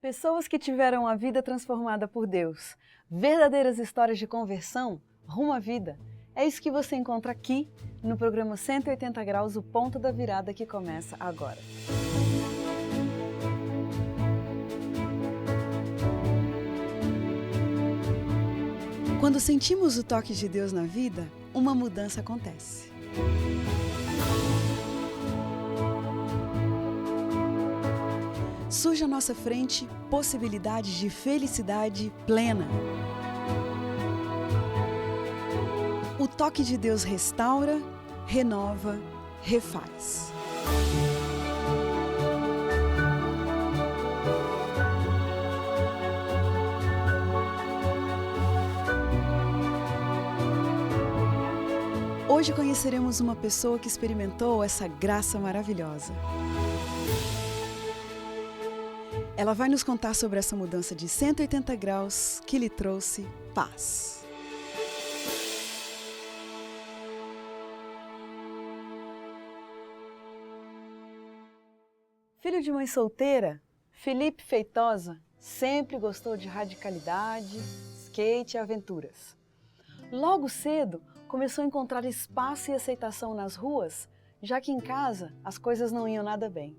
Pessoas que tiveram a vida transformada por Deus, verdadeiras histórias de conversão rumo à vida. É isso que você encontra aqui no programa 180 Graus, o ponto da virada que começa agora. Quando sentimos o toque de Deus na vida, uma mudança acontece. Surge à nossa frente possibilidades de felicidade plena. O toque de Deus restaura, renova, refaz. Hoje conheceremos uma pessoa que experimentou essa graça maravilhosa. Ela vai nos contar sobre essa mudança de 180 graus que lhe trouxe paz. Filho de mãe solteira, Felipe Feitosa sempre gostou de radicalidade, skate e aventuras. Logo cedo, começou a encontrar espaço e aceitação nas ruas, já que em casa as coisas não iam nada bem.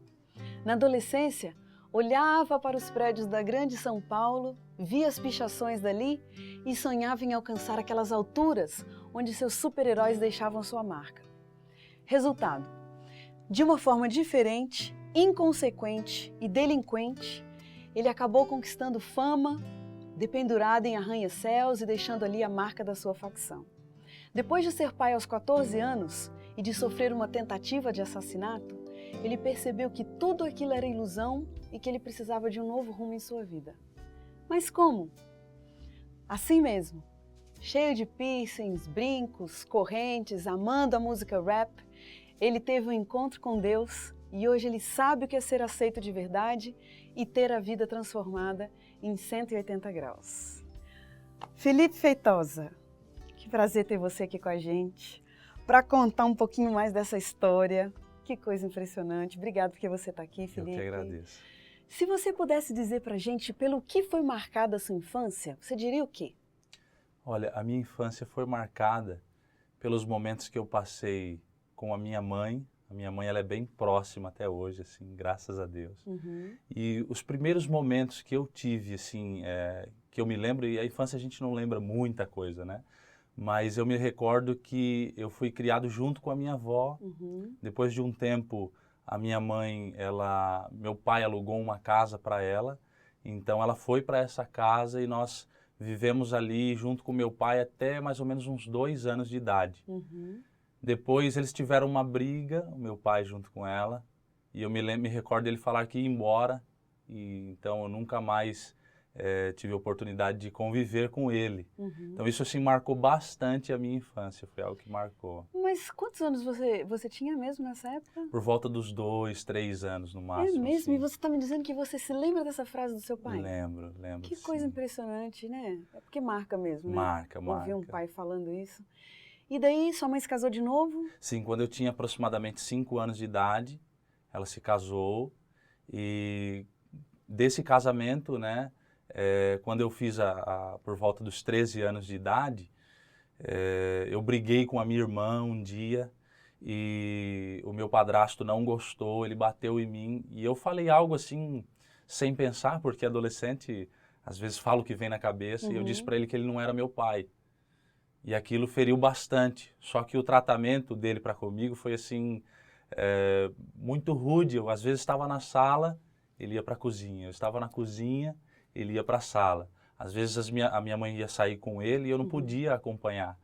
Na adolescência, olhava para os prédios da grande São Paulo, via as pichações dali e sonhava em alcançar aquelas alturas onde seus super-heróis deixavam sua marca. Resultado: de uma forma diferente, inconsequente e delinquente, ele acabou conquistando fama, dependurado em arranha-céus e deixando ali a marca da sua facção. Depois de ser pai aos 14 anos e de sofrer uma tentativa de assassinato, ele percebeu que tudo aquilo era ilusão e que ele precisava de um novo rumo em sua vida. Mas como? Assim mesmo, cheio de piercings, brincos, correntes, amando a música rap, ele teve um encontro com Deus e hoje ele sabe o que é ser aceito de verdade e ter a vida transformada em 180 graus. Felipe Feitosa, que prazer ter você aqui com a gente para contar um pouquinho mais dessa história. Que coisa impressionante. Obrigada porque você está aqui, Felipe. Eu que agradeço. Se você pudesse dizer para a gente pelo que foi marcada a sua infância, você diria o quê? Olha, a minha infância foi marcada pelos momentos que eu passei com a minha mãe. A minha mãe ela é bem próxima até hoje, assim, graças a Deus. E os primeiros momentos que eu tive, assim, que eu me lembro, e a infância a gente não lembra muita coisa, né? Mas eu me recordo que eu fui criado junto com a minha avó. Depois de um tempo, a minha mãe, meu pai alugou uma casa para ela. Então ela foi para essa casa e nós vivemos ali junto com meu pai até mais ou menos uns 2 anos de idade. Depois eles tiveram uma briga, o meu pai junto com ela. E eu me recordo dele falar que ia embora. E então eu nunca mais tive a oportunidade de conviver com ele. Então isso assim marcou bastante a minha infância, foi algo que marcou. Mas quantos anos você tinha mesmo nessa época? Por volta dos 2, 3 anos no máximo. É mesmo? Assim. E você está me dizendo que você se lembra dessa frase do seu pai? Lembro. Que coisa impressionante, né? É porque marca mesmo, né? Marca. Ouvir um pai falando isso. E daí, sua mãe se casou de novo? Sim, quando eu tinha aproximadamente 5 anos de idade, ela se casou. E desse casamento, né, quando eu fiz por volta dos 13 anos de idade, eu briguei com a minha irmã um dia e o meu padrasto não gostou, ele bateu em mim e eu falei algo assim, sem pensar, porque adolescente às vezes fala o que vem na cabeça, e eu disse para ele que ele não era meu pai. E aquilo feriu bastante, só que o tratamento dele para comigo foi assim, muito rude. Eu às vezes estava na sala, ele ia para a cozinha, eu estava na cozinha, ele ia para a sala. Às vezes a minha mãe ia sair com ele e eu não podia acompanhar.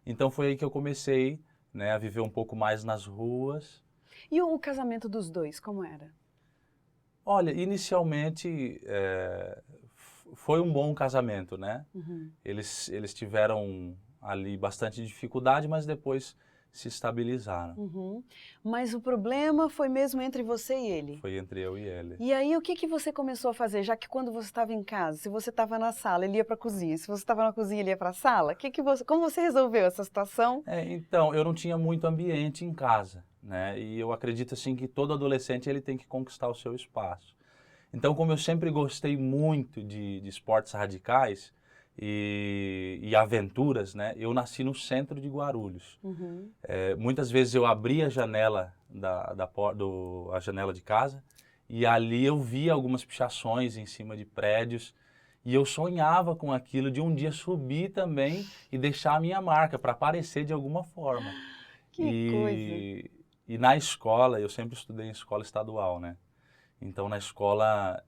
Então foi aí que eu comecei, né, a viver um pouco mais nas ruas. E o casamento dos dois, como era? Olha, inicialmente foi um bom casamento, né? Eles tiveram ali bastante dificuldade, mas depois se estabilizaram. Mas o problema foi mesmo entre você e ele? Foi entre eu e ele. E aí, o que você começou a fazer? Já que quando você estava em casa, se você estava na sala, ele ia para a cozinha. Se você estava na cozinha, ele ia para a sala. Como você resolveu essa situação? Então, eu não tinha muito ambiente em casa, né? E eu acredito assim que todo adolescente ele tem que conquistar o seu espaço. Então, como eu sempre gostei muito de esportes radicais e aventuras, né? Eu nasci no centro de Guarulhos. Muitas vezes eu abria a janela a janela de casa e ali eu via algumas pichações em cima de prédios e eu sonhava com aquilo de um dia subir também e deixar a minha marca para aparecer de alguma forma. Que coisa! E na escola, eu sempre estudei em escola estadual, né? Então, na escola,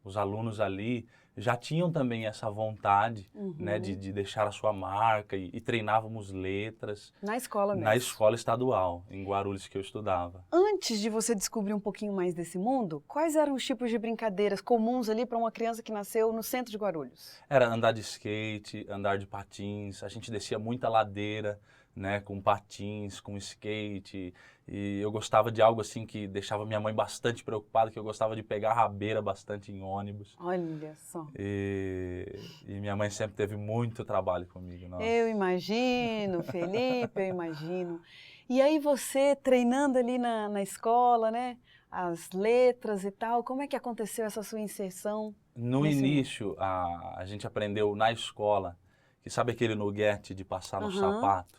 os alunos ali já tinham também essa vontade, né, de deixar a sua marca e treinávamos letras. Na escola mesmo? Na escola estadual, em Guarulhos, que eu estudava. Antes de você descobrir um pouquinho mais desse mundo, quais eram os tipos de brincadeiras comuns ali para uma criança que nasceu no centro de Guarulhos? Era andar de skate, andar de patins, a gente descia muita ladeira, né, com patins, com skate, e eu gostava de algo assim que deixava minha mãe bastante preocupada, que eu gostava de pegar rabeira bastante em ônibus. Olha só. E minha mãe sempre teve muito trabalho comigo. Nossa. Eu imagino, Felipe, eu imagino. E aí você treinando ali na escola, né, as letras e tal, como é que aconteceu essa sua inserção? No início, a gente aprendeu na escola, que sabe aquele nuguete de passar no sapato?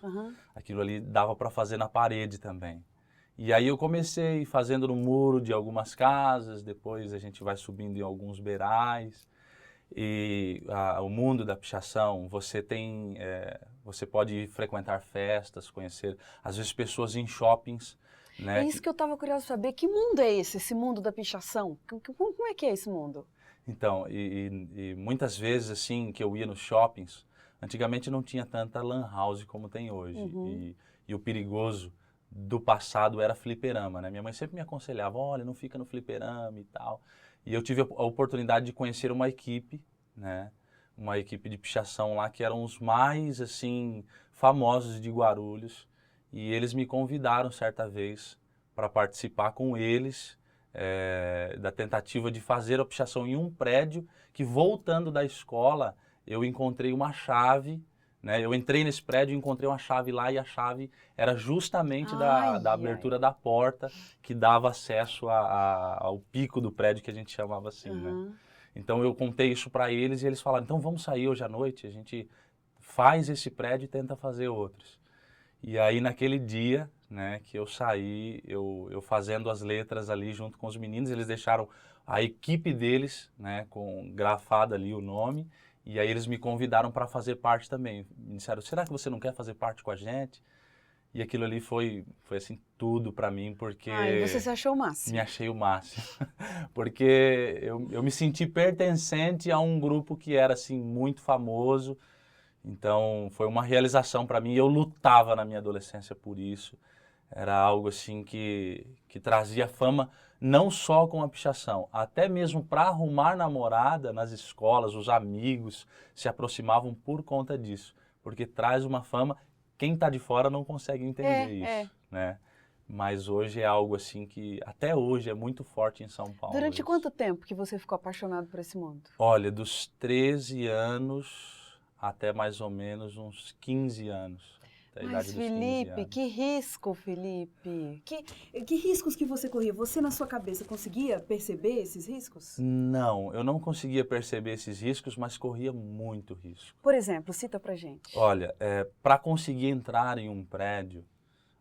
Aquilo ali dava para fazer na parede também. E aí eu comecei fazendo no muro de algumas casas, depois a gente vai subindo em alguns beirais. E o mundo da pichação, você pode frequentar festas, conhecer, às vezes, pessoas em shoppings. Né, é isso que eu estava curiosa de saber, que mundo é esse mundo da pichação? Como é que é esse mundo? Então, e muitas vezes, assim, que eu ia nos shoppings, antigamente não tinha tanta lan house como tem hoje. E o perigoso do passado era fliperama, né? Minha mãe sempre me aconselhava, olha, não fica no fliperama e tal. E eu tive a oportunidade de conhecer uma equipe, né? Uma equipe de pichação lá, que eram os mais, assim, famosos de Guarulhos. E eles me convidaram certa vez para participar com eles da tentativa de fazer a pichação em um prédio que, voltando da escola, eu encontrei uma chave, né? Eu entrei nesse prédio e encontrei uma chave lá e a chave era justamente da abertura da porta que dava acesso ao pico do prédio, que a gente chamava assim, né? Então eu contei isso para eles e eles falaram, então vamos sair hoje à noite, a gente faz esse prédio e tenta fazer outros. E aí naquele dia, né, que eu saí, eu fazendo as letras ali junto com os meninos, eles deixaram a equipe deles, né, com grafado ali o nome, e aí eles me convidaram para fazer parte também. Me disseram, será que você não quer fazer parte com a gente? E aquilo ali foi assim, tudo para mim, porque... E você se achou o máximo? Me achei o máximo. Porque eu me senti pertencente a um grupo que era, assim, muito famoso. Então, foi uma realização para mim. Eu lutava na minha adolescência por isso. Era algo, assim, que trazia fama, não só com a pichação, até mesmo para arrumar namorada nas escolas, os amigos se aproximavam por conta disso. Porque traz uma fama, quem está de fora não consegue entender isso, né? Mas hoje é algo assim que até hoje é muito forte em São Paulo. Durante isso. quanto tempo que você ficou apaixonado por esse mundo? Olha, dos 13 anos até mais ou menos uns 15 anos. Até a idade dos 15 Felipe, anos. que risco, Felipe. Que riscos que você corria? Você, na sua cabeça, conseguia perceber esses riscos? Não, eu não conseguia perceber esses riscos, mas corria muito risco. Por exemplo, cita pra gente. Olha, para conseguir entrar em um prédio,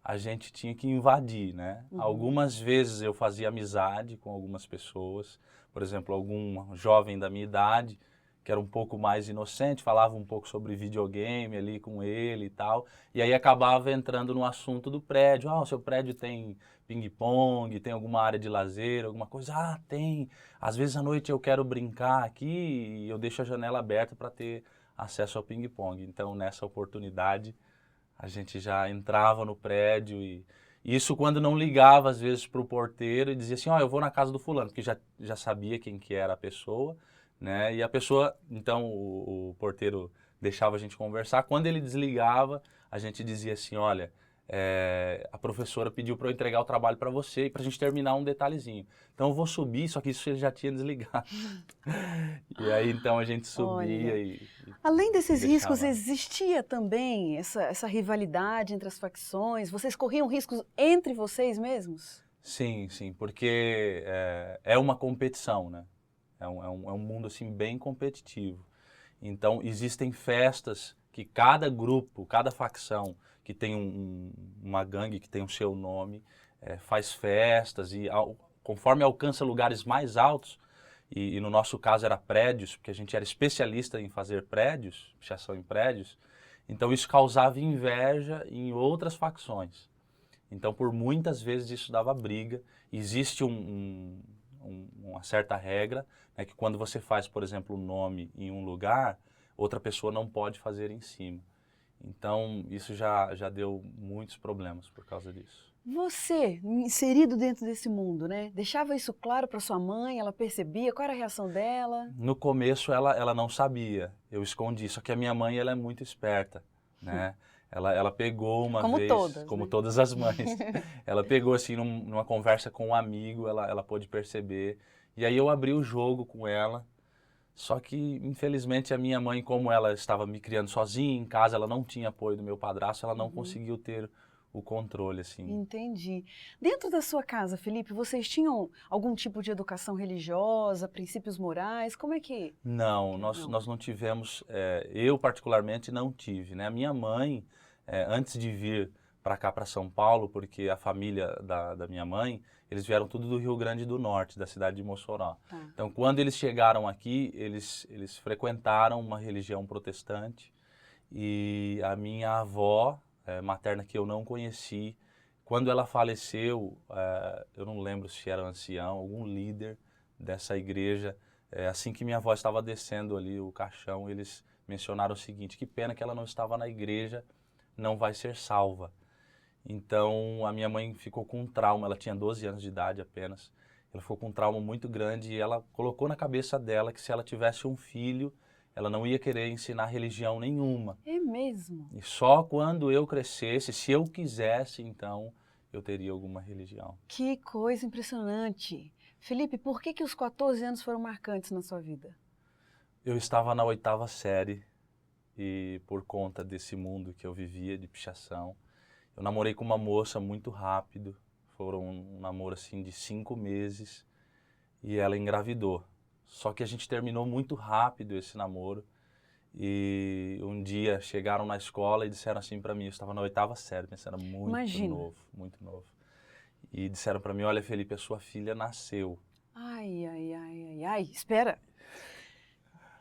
a gente tinha que invadir, né? Algumas vezes eu fazia amizade com algumas pessoas, por exemplo, algum jovem da minha idade, que era um pouco mais inocente, falava um pouco sobre videogame ali com ele e tal, e aí acabava entrando no assunto do prédio. O seu prédio tem ping-pong, tem alguma área de lazer, alguma coisa? Ah, tem. Às vezes à noite eu quero brincar aqui e eu deixo a janela aberta para ter acesso ao ping-pong. Então, nessa oportunidade, a gente já entrava no prédio e isso quando não ligava às vezes para o porteiro e dizia assim, eu vou na casa do fulano, porque já sabia quem que era a pessoa, né? E a pessoa, então o porteiro deixava a gente conversar. Quando ele desligava, a gente dizia assim, olha, a professora pediu para eu entregar o trabalho para você e para a gente terminar um detalhezinho. Então eu vou subir, só que isso ele já tinha desligado. E aí então a gente subia Além desses riscos, existia também essa rivalidade entre as facções? Vocês corriam riscos entre vocês mesmos? Sim, sim, porque é uma competição, né? É um mundo assim bem competitivo. Então existem festas que cada grupo, cada facção que tem uma gangue que tem o seu nome, faz festas e conforme alcança lugares mais altos, e no nosso caso era prédios, porque a gente era especialista em fazer prédios, pichação em prédios, então isso causava inveja em outras facções. Então, por muitas vezes isso dava briga. Existe uma certa regra, né, que quando você faz, por exemplo, o nome em um lugar, outra pessoa não pode fazer em cima. Então, isso já deu muitos problemas por causa disso. Você, inserido dentro desse mundo, né? Deixava isso claro para sua mãe? Ela percebia? Qual era a reação dela? No começo, ela não sabia, eu escondi. Só que a minha mãe, ela é muito esperta, né? Ela pegou uma Como vez, todas, como né? todas as mães, ela pegou assim numa conversa com um amigo, ela pôde perceber. E aí eu abri o jogo com ela. Só que, infelizmente, a minha mãe, como ela estava me criando sozinha em casa, ela não tinha apoio do meu padrasto, ela não conseguiu ter o controle, assim. Entendi. Dentro da sua casa, Felipe, vocês tinham algum tipo de educação religiosa, princípios morais? Como é que... Não, Não. nós não tivemos, eu particularmente não tive, né? A minha mãe, antes de vir para cá, para São Paulo, porque a família da minha mãe, eles vieram tudo do Rio Grande do Norte, da cidade de Mossoró. Tá. Então, quando eles chegaram aqui, eles frequentaram uma religião protestante e a minha avó, materna, que eu não conheci, quando ela faleceu, eu não lembro se era um ancião, algum líder dessa igreja, assim que minha avó estava descendo ali o caixão, eles mencionaram o seguinte: que pena que ela não estava na igreja, não vai ser salva. Então a minha mãe ficou com um trauma, ela tinha 12 anos de idade apenas, ela ficou com um trauma muito grande e ela colocou na cabeça dela que se ela tivesse um filho, ela não ia querer ensinar religião nenhuma. É mesmo? E só quando eu crescesse, se eu quisesse, então eu teria alguma religião. Que coisa impressionante. Felipe, por que os 14 anos foram marcantes na sua vida? Eu estava na 8ª série e por conta desse mundo que eu vivia de pichação, eu namorei com uma moça muito rápido. Foram um namoro assim de 5 meses e ela engravidou. Só que a gente terminou muito rápido esse namoro e um dia chegaram na escola e disseram assim para mim, eu estava na 8ª série, pensando, era Imagina. muito novo. E disseram para mim, olha Felipe, a sua filha nasceu. Ai, ai, ai, ai, ai. Espera.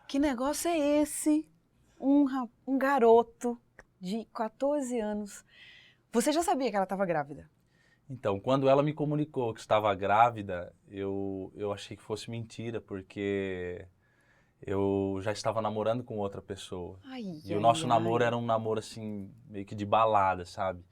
Que negócio é esse? Um garoto de 14 anos. Você já sabia que ela estava grávida? Então, quando ela me comunicou que estava grávida, eu achei que fosse mentira, porque eu já estava namorando com outra pessoa. Ai, E o ai, nosso namoro ai. era um namoro assim, meio que de balada, sabe?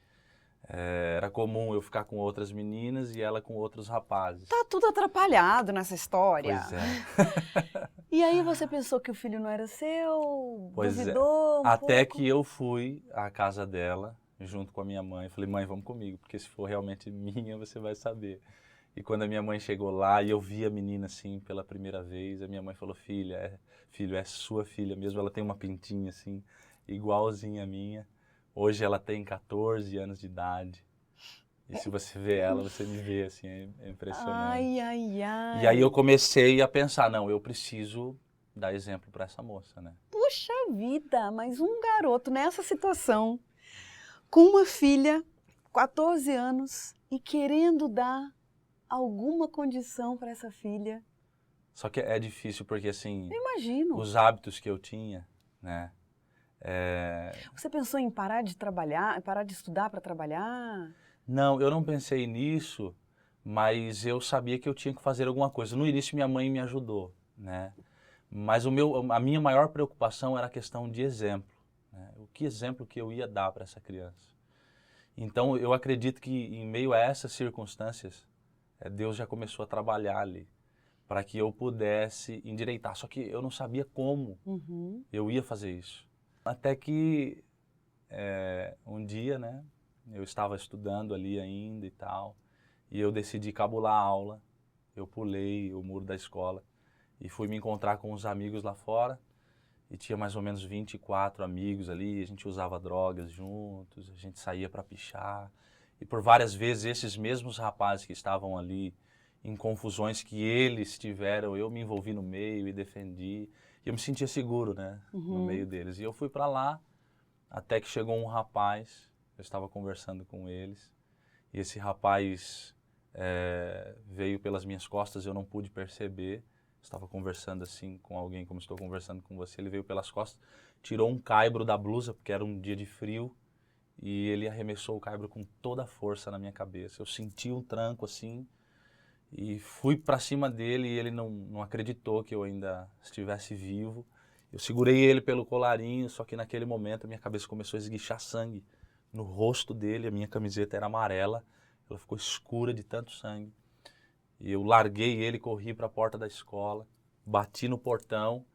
Era comum eu ficar com outras meninas e ela com outros rapazes. Tá tudo atrapalhado nessa história. Pois é, E aí você pensou que o filho não era seu? pois é. Duvidou um Até pouco? que eu fui à casa dela, junto com a minha mãe. Falei, mãe, vamos comigo, porque se for realmente minha, você vai saber. E quando a minha mãe chegou lá e eu vi a menina assim pela primeira vez, a minha mãe falou, filho, é sua filha mesmo. Ela tem uma pintinha assim, igualzinha a minha. Hoje ela tem 14 anos de idade. E se você vê ela, você me vê assim, é impressionante. Ai, ai, ai. E aí eu comecei a pensar, não, eu preciso dar exemplo para essa moça, né? Puxa vida, mas um garoto nessa situação, com uma filha, 14 anos, e querendo dar alguma condição para essa filha. Só que é difícil porque assim, Imagino. os hábitos que eu tinha, né? Você pensou em parar de trabalhar, parar de estudar para trabalhar? Não, eu não pensei nisso, mas eu sabia que eu tinha que fazer alguma coisa. No início minha mãe me ajudou, né? Mas a minha maior preocupação era a questão de exemplo, né? O que exemplo que eu ia dar para essa criança? Então eu acredito que em meio a essas circunstâncias, Deus já começou a trabalhar ali para que eu pudesse endireitar. Só que eu não sabia como eu ia fazer isso. Até que um dia, né, eu estava estudando ali ainda e tal, e eu decidi cabular a aula. Eu pulei o muro da escola e fui me encontrar com uns amigos lá fora. E tinha mais ou menos 24 amigos ali, a gente usava drogas juntos, a gente saía para pichar. E por várias vezes esses mesmos rapazes que estavam ali em confusões que eles tiveram, eu me envolvi no meio e defendi. E eu me sentia seguro, né, no meio deles. E eu fui para lá, até que chegou um rapaz, eu estava conversando com eles, e esse rapaz veio pelas minhas costas, eu não pude perceber. Estava conversando assim com alguém, como estou conversando com você, ele veio pelas costas, tirou um caibro da blusa, porque era um dia de frio, e ele arremessou o caibro com toda a força na minha cabeça. Eu senti um tranco assim, e fui para cima dele, e ele não acreditou que eu ainda estivesse vivo. Eu segurei ele pelo colarinho, só que naquele momento a minha cabeça começou a esguichar sangue no rosto dele, a minha camiseta era amarela, ela ficou escura de tanto sangue. E eu larguei ele, corri para a porta da escola, bati no portão,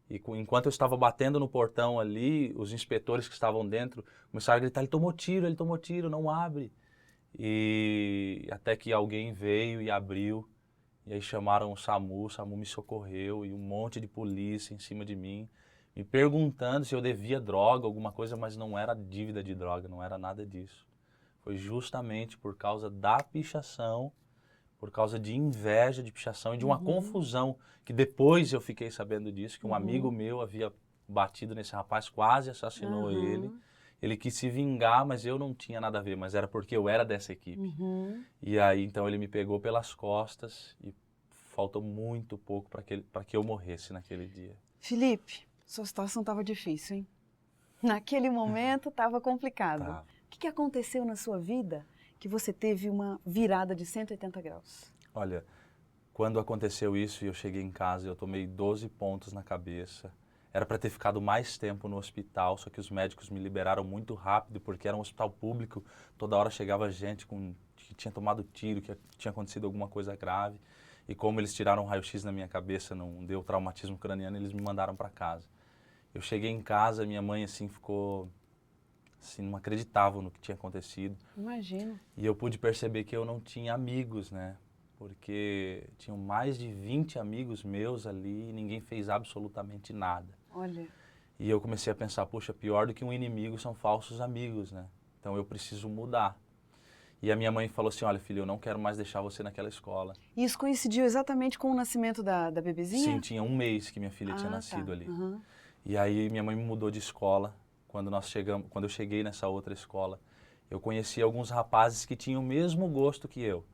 e enquanto eu estava batendo no portão ali, os inspetores que estavam dentro começaram a gritar: ele tomou tiro, não abre. E até que alguém veio e abriu, e aí chamaram o SAMU me socorreu, e um monte de polícia em cima de mim, me perguntando se eu devia droga, alguma coisa, mas não era dívida de droga, não era nada disso. Foi justamente por causa da pichação, por causa de inveja de pichação e de uma confusão, que depois eu fiquei sabendo disso, que um amigo meu havia batido nesse rapaz, quase assassinou ele. Ele quis se vingar, mas eu não tinha nada a ver, mas era porque eu era dessa equipe. E aí, então, ele me pegou pelas costas e faltou muito pouco para que eu morresse naquele dia. Felipe, sua situação estava difícil, hein? Naquele momento estava complicado. Tá. O que aconteceu na sua vida que você teve uma virada de 180 graus? Olha, quando aconteceu isso e eu cheguei em casa, eu tomei 12 pontos na cabeça. Era para ter ficado mais tempo no hospital, só que os médicos me liberaram muito rápido, porque era um hospital público, toda hora chegava gente que tinha tomado tiro, que tinha acontecido alguma coisa grave. E como eles tiraram um raio-x na minha cabeça, não deu traumatismo craniano, eles me mandaram para casa. Eu cheguei em casa, minha mãe assim ficou, assim, não acreditava no que tinha acontecido. Imagino. E eu pude perceber que eu não tinha amigos, né? Porque tinham mais de 20 amigos meus ali e ninguém fez absolutamente nada. Olha. E eu comecei a pensar, puxa, pior do que um inimigo são falsos amigos, né? Então eu preciso mudar. E a minha mãe falou assim: olha, filho, eu não quero mais deixar você naquela escola. E isso coincidiu exatamente com o nascimento da bebezinha? Sim, tinha um mês que minha filha tinha nascido tá. ali. E aí minha mãe me mudou de escola. Quando eu cheguei nessa outra escola, eu conheci alguns rapazes que tinham o mesmo gosto que eu,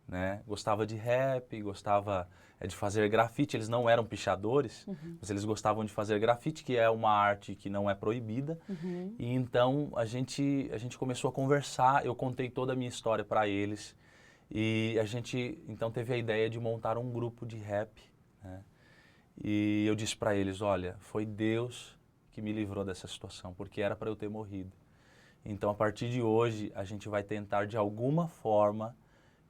né? Gostava de rap, gostava de fazer grafite. Eles não eram pichadores, mas eles gostavam de fazer grafite, que é uma arte que não é proibida. E então a gente começou a conversar. Eu contei toda a minha história para eles e a gente então teve a ideia de montar um grupo de rap, né? E eu disse para eles: olha, foi Deus que me livrou dessa situação, porque era para eu ter morrido. Então, a partir de hoje, a gente vai tentar, de alguma forma,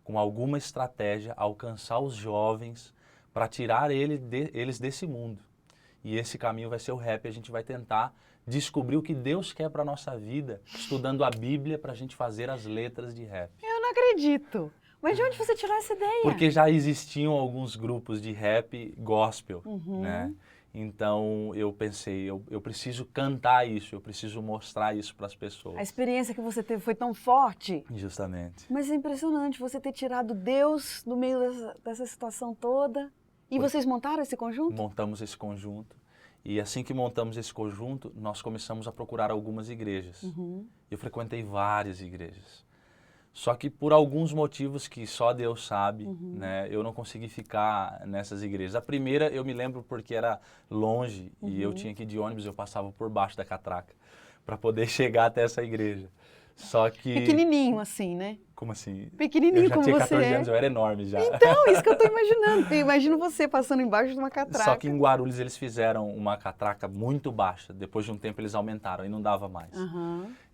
com alguma estratégia, alcançar os jovens para tirar eles desse mundo. E esse caminho vai ser o rap. A gente vai tentar descobrir o que Deus quer para a nossa vida, estudando a Bíblia para a gente fazer as letras de rap. Eu não acredito! Mas de onde você tirou essa ideia? Porque já existiam alguns grupos de rap gospel, né? Então eu pensei, eu preciso cantar isso, eu preciso mostrar isso para as pessoas. A experiência que você teve foi tão forte. Justamente. Mas é impressionante você ter tirado Deus do meio dessa situação toda. E vocês montaram esse conjunto? Montamos esse conjunto. E assim que montamos esse conjunto, nós começamos a procurar algumas igrejas. Eu frequentei várias igrejas. Só que por alguns motivos que só Deus sabe, né, eu não consegui ficar nessas igrejas. A primeira eu me lembro porque era longe e eu tinha que ir de ônibus, eu passava por baixo da catraca para poder chegar até essa igreja. Só que... Pequenininho assim, né? Como assim? Pequenininho como você é. Eu já tinha 14 anos, eu era enorme já. Então, isso que eu tô imaginando. Eu imagino você passando embaixo de uma catraca. Só que em Guarulhos eles fizeram uma catraca muito baixa. Depois de um tempo eles aumentaram e não dava mais.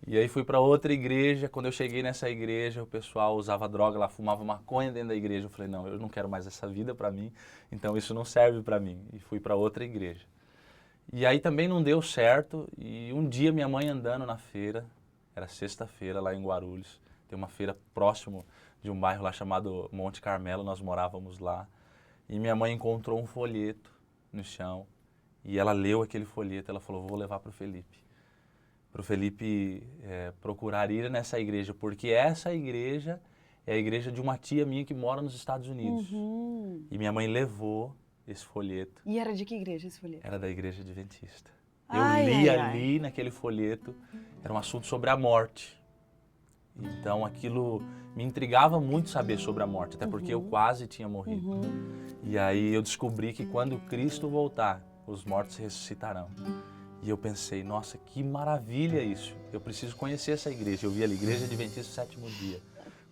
E aí fui para outra igreja. Quando eu cheguei nessa igreja, o pessoal usava droga lá, fumava maconha dentro da igreja. Eu falei: não, eu não quero mais essa vida para mim, então isso não serve para mim. E fui para outra igreja. E aí também não deu certo. E um dia minha mãe andando na feira, era sexta-feira lá em Guarulhos, tem uma feira próximo de um bairro lá chamado Monte Carmelo, nós morávamos lá. E minha mãe encontrou um folheto no chão e ela leu aquele folheto, ela falou: vou levar para o Felipe para o Felipe procurar ir nessa igreja, porque essa igreja é a igreja de uma tia minha que mora nos Estados Unidos. E minha mãe levou esse folheto. E era de que igreja esse folheto? Era da igreja adventista. Ai, Eu li ai, ali ai. naquele folheto, era um assunto sobre a morte. Então aquilo me intrigava muito saber sobre a morte, até porque eu quase tinha morrido. E aí eu descobri que quando Cristo voltar, os mortos ressuscitarão. E eu pensei, nossa, que maravilha isso. Eu preciso conhecer essa igreja. Eu vi ali, Igreja Adventista Sétimo Dia.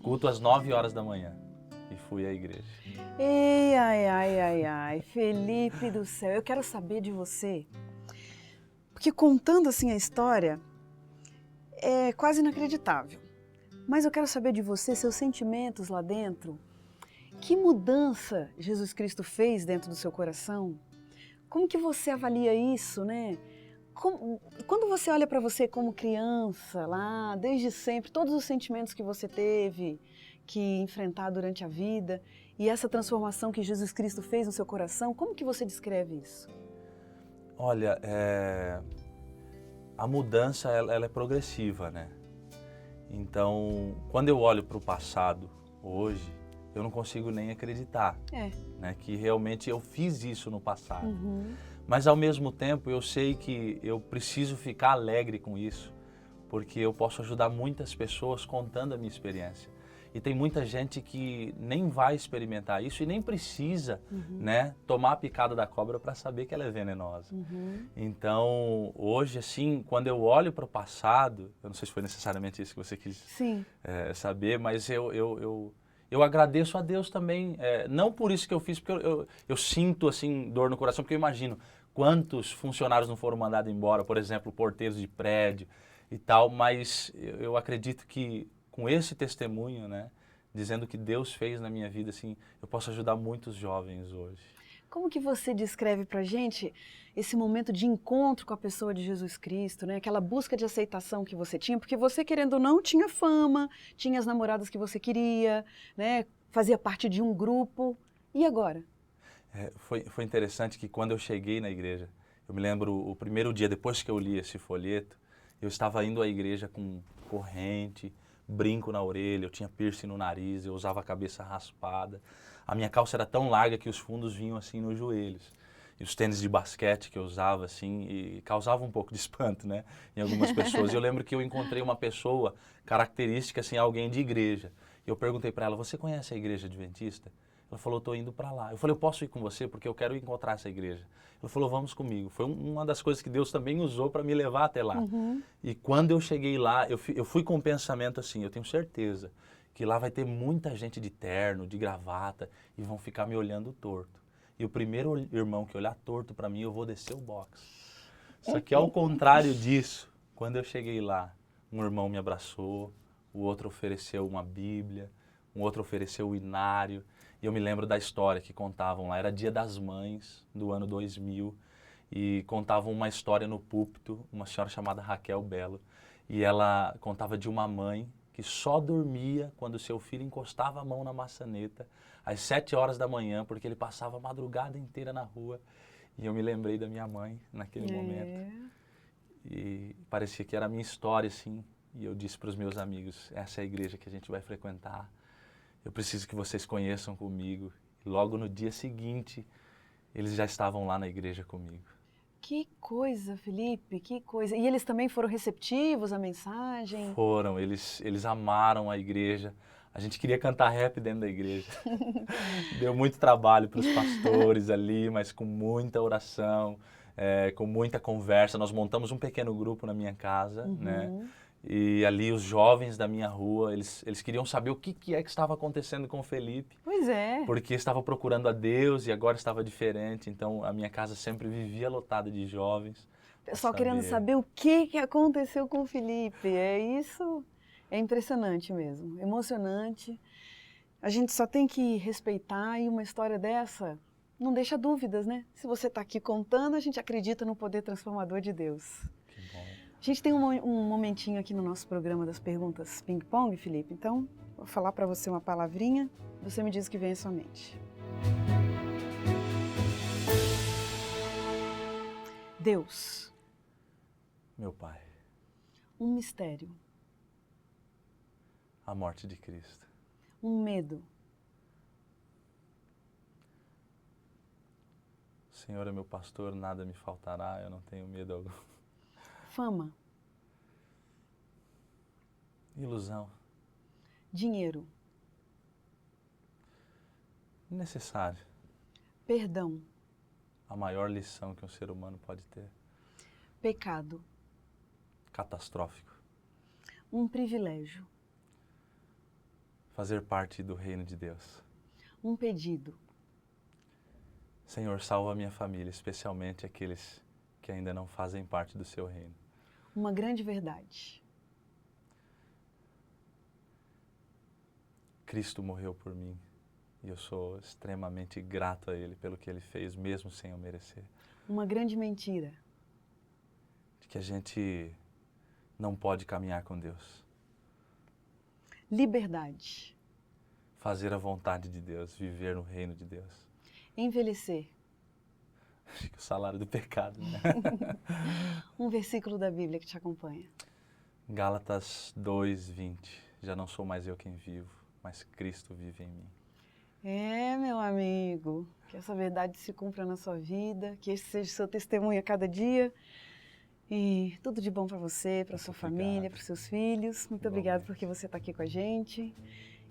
Culto às 9 horas da manhã. E fui à igreja. Ei, ai, ai, ai, ai, Felipe do céu, eu quero saber de você, porque contando assim a história é quase inacreditável, mas eu quero saber de você, seus sentimentos lá dentro, que mudança Jesus Cristo fez dentro do seu coração, como que você avalia isso, né? Quando você olha para você como criança lá, desde sempre, todos os sentimentos que você teve que enfrentar durante a vida e essa transformação que Jesus Cristo fez no seu coração, como que você descreve isso? Olha, a mudança ela é progressiva, né? Então, quando eu olho para o passado hoje, eu não consigo nem acreditar, né, que realmente eu fiz isso no passado. Mas ao mesmo tempo eu sei que eu preciso ficar alegre com isso, porque eu posso ajudar muitas pessoas contando a minha experiência. E tem muita gente que nem vai experimentar isso e nem precisa, né, tomar a picada da cobra para saber que ela é venenosa. Então, hoje, assim, quando eu olho para o passado, eu não sei se foi necessariamente isso que você quis saber, mas eu agradeço a Deus também, não por isso que eu fiz, porque eu sinto, assim, dor no coração, porque eu imagino quantos funcionários não foram mandados embora, por exemplo, porteiros de prédio e tal, mas eu acredito que com esse testemunho, né, dizendo que Deus fez na minha vida, assim, eu posso ajudar muitos jovens hoje. Como que você descreve pra gente esse momento de encontro com a pessoa de Jesus Cristo, né? Aquela busca de aceitação que você tinha, porque você, querendo ou não, tinha fama, tinha as namoradas que você queria, né? Fazia parte de um grupo. E agora? Foi interessante que quando eu cheguei na igreja, eu me lembro o primeiro dia depois que eu li esse folheto, eu estava indo à igreja com corrente, brinco na orelha, eu tinha piercing no nariz, eu usava a cabeça raspada. A minha calça era tão larga que os fundos vinham assim nos joelhos. E os tênis de basquete que eu usava assim, e causava um pouco de espanto, né, em algumas pessoas. E eu lembro que eu encontrei uma pessoa característica, assim, alguém de igreja. E eu perguntei para ela, você conhece a igreja adventista? Ela falou, estou indo para lá. Eu falei, eu posso ir com você porque eu quero encontrar essa igreja. Ela falou, vamos comigo. Foi uma das coisas que Deus também usou para me levar até lá. E quando eu cheguei lá, eu fui com um pensamento assim, eu tenho certeza que lá vai ter muita gente de terno, de gravata, e vão ficar me olhando torto. E o primeiro irmão que olhar torto para mim, eu vou descer o box. Só que ao contrário disso, quando eu cheguei lá, um irmão me abraçou, o outro ofereceu uma Bíblia, um outro ofereceu o inário. E eu me lembro da história que contavam lá, era Dia das Mães, do ano 2000, e contavam uma história no púlpito, uma senhora chamada Raquel Belo, e ela contava de uma mãe que só dormia quando seu filho encostava a mão na maçaneta, às 7 horas da manhã, porque ele passava a madrugada inteira na rua. E eu me lembrei da minha mãe naquele momento. E parecia que era a minha história, assim. E eu disse para os meus amigos, essa é a igreja que a gente vai frequentar. Eu preciso que vocês conheçam comigo. E logo no dia seguinte, eles já estavam lá na igreja comigo. Que coisa, Felipe, que coisa. E eles também foram receptivos à mensagem? Foram, eles amaram a igreja. A gente queria cantar rap dentro da igreja. Deu muito trabalho para os pastores ali, mas com muita oração, com muita conversa. Nós montamos um pequeno grupo na minha casa, né? E ali os jovens da minha rua, eles queriam saber o que é que estava acontecendo com o Felipe. Pois é. Porque estava procurando a Deus e agora estava diferente. Então a minha casa sempre vivia lotada de jovens. Pessoal querendo saber o que aconteceu com o Felipe. Isso é impressionante mesmo, emocionante. A gente só tem que respeitar, e uma história dessa não deixa dúvidas, né? Se você está aqui contando, a gente acredita no poder transformador de Deus. Que bom. A gente tem um momentinho aqui no nosso programa das perguntas ping-pong, Felipe. Então, vou falar para você uma palavrinha, você me diz o que vem à sua mente. Deus. Meu pai. Um mistério. A morte de Cristo. Um medo. O Senhor é meu pastor, nada me faltará, eu não tenho medo algum. Fama. Ilusão. Dinheiro. Necessário. Perdão. A maior lição que um ser humano pode ter. Pecado. Catastrófico. Um privilégio. Fazer parte do reino de Deus. Um pedido. Senhor, salva a minha família, especialmente aqueles que ainda não fazem parte do seu reino. Uma grande verdade. Cristo morreu por mim e eu sou extremamente grato a Ele pelo que Ele fez, mesmo sem eu merecer. Uma grande mentira. De que a gente não pode caminhar com Deus. Liberdade. Fazer a vontade de Deus, viver no reino de Deus. Envelhecer. Acho que o salário do pecado, né? Um versículo da Bíblia que te acompanha. Gálatas 2:20. Já não sou mais eu quem vivo, mas Cristo vive em mim. É, meu amigo, que essa verdade se cumpra na sua vida, que esse seja o seu testemunho a cada dia. E tudo de bom para você, para sua família, para seus filhos. Muito obrigado porque você está aqui com a gente.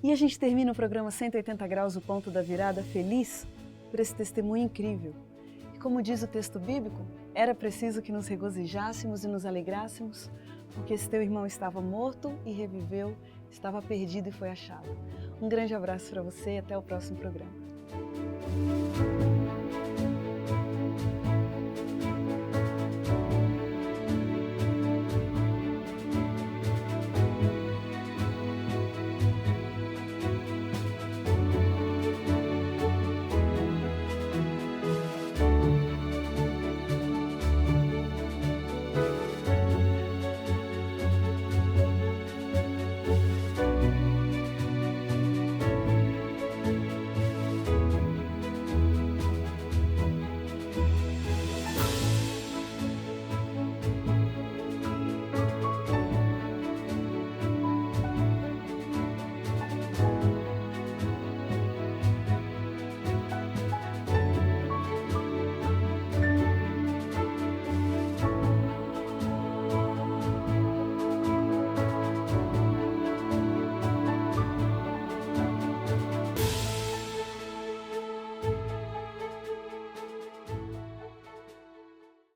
E a gente termina o programa 180 Graus, o ponto da virada, feliz por esse testemunho incrível. E como diz o texto bíblico, era preciso que nos regozijássemos e nos alegrássemos, porque esse teu irmão estava morto e reviveu, estava perdido e foi achado. Um grande abraço para você e até o próximo programa.